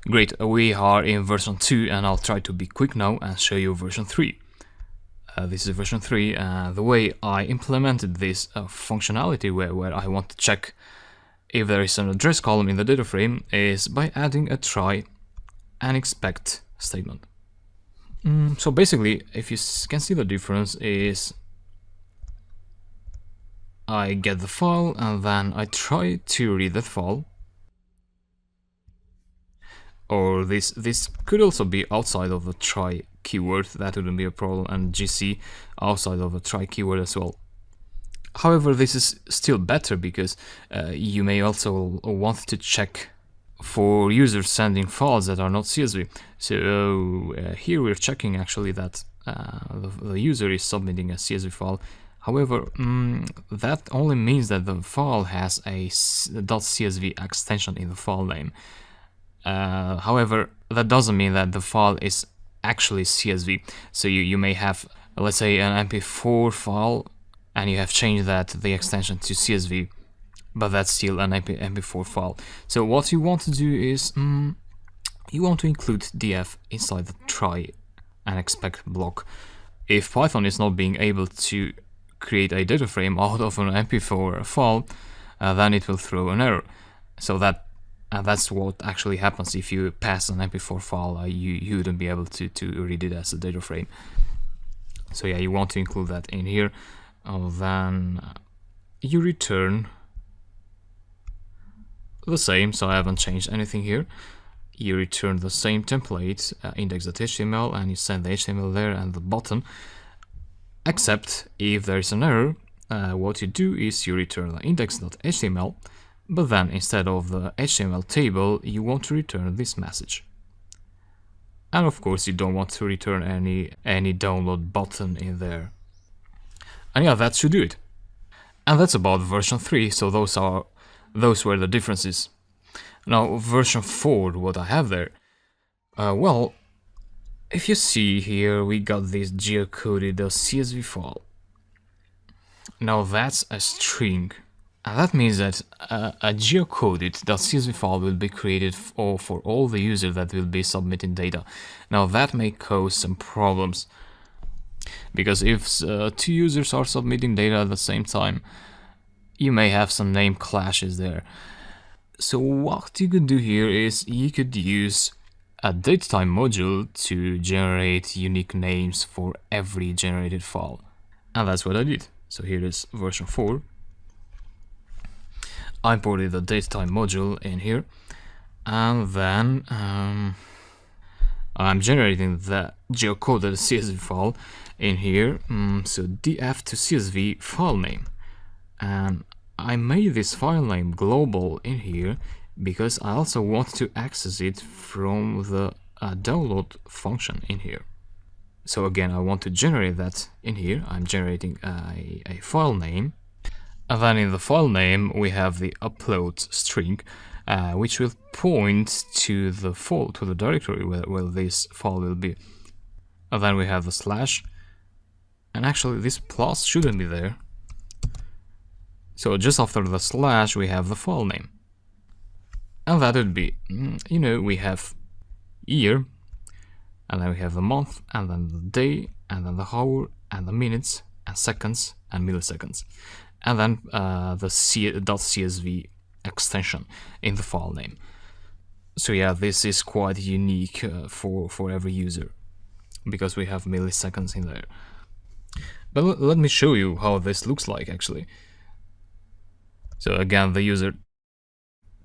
Great, we are in version 2 and I'll try to be quick now and show you version 3. This is version 3 and the way I implemented this functionality where I want to check if there is an address column in the data frame is by adding a try and expect statement. So basically, if you can see, the difference is I get the file and then I try to read that file. Or this could also be outside of the try keyword, that wouldn't be a problem, and GC outside of the try keyword as well. However, this is still better because you may also want to check for users sending files that are not CSV. So here we're checking actually that the user is submitting a CSV file. However, that only means that the file has a .csv extension in the file name. However, that doesn't mean that the file is actually CSV. So you may have, let's say, an MP4 file and you have changed the extension to CSV, but that's still an MP4 file. So what you want to do is you want to include df inside the try and expect block. If Python is not being able to create a data frame out of an MP4 file, then it will throw an error. So that's what actually happens if you pass an MP4 file. You wouldn't be able to read it as a data frame. So yeah, you want to include that in here. Then you return the same, so I haven't changed anything here. You return the same template, index.html, and you send the HTML there and the button. Except if there is an error, what you do is you return the index.html, but then instead of the HTML table, you want to return this message. And of course, you don't want to return any download button in there. And yeah, that should do it. And that's about version 3, so those were the differences. Now, version 4, what I have there. Well, if you see here, we got this geocoded CSV file. Now that's a string. And that means that a geocoded .csv file will be created for all the users that will be submitting data. Now that may cause some problems, because if two users are submitting data at the same time, you may have some name clashes there. So what you could do here is you could use a datetime module to generate unique names for every generated file. And that's what I did. So here is version 4. I imported the datetime module in here, and then I'm generating the geocoded CSV file in here. So df to CSV file name, and I made this file name global in here because I also want to access it from the download function in here. So again, I want to generate that in here. I'm generating a file name. And then in the file name, we have the upload string, which will point to the directory where this file will be. And then we have the slash, and actually this plus shouldn't be there. So just after the slash, we have the file name. And that would be, we have year, and then we have the month, and then the day, and then the hour, and the minutes, and seconds, and milliseconds. And then the .csv extension in the file name. So yeah, this is quite unique for every user, because we have milliseconds in there. But let me show you how this looks like actually. So again, the user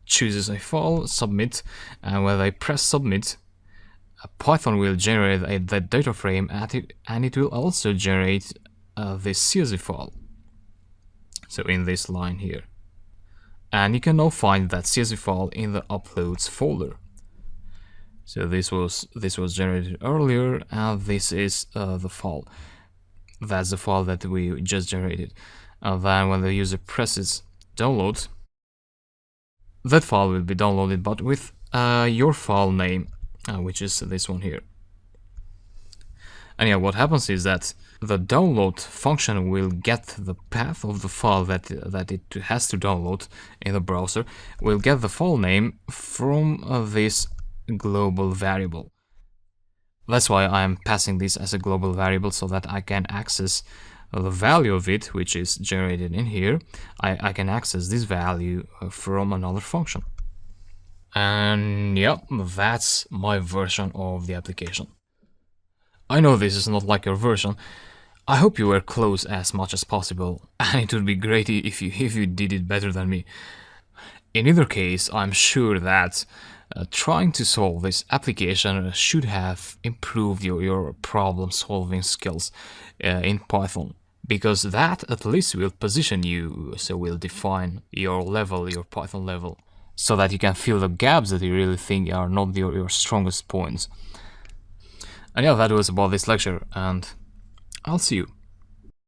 chooses a file, submit, and when they press submit, Python will generate that data frame, and it will also generate this CSV file. So in this line here, and you can now find that CSV file in the uploads folder. So this was generated earlier, and this is the file. That's the file that we just generated. And then when the user presses download, that file will be downloaded, but with your file name, which is this one here. And yeah, what happens is that the download function will get the path of the file that it has to download in the browser, will get the file name from this global variable. That's why I'm passing this as a global variable, so that I can access the value of it, which is generated in here. I can access this value from another function. And yeah, that's my version of the application. I know this is not like your version. I hope you were close as much as possible, and it would be great if you did it better than me. In either case, I'm sure that trying to solve this application should have improved your problem-solving skills in Python, because that at least will position you, so will define your level, your Python level, so that you can fill the gaps that you really think are not your strongest points. And yeah, that was about this lecture, and I'll see you.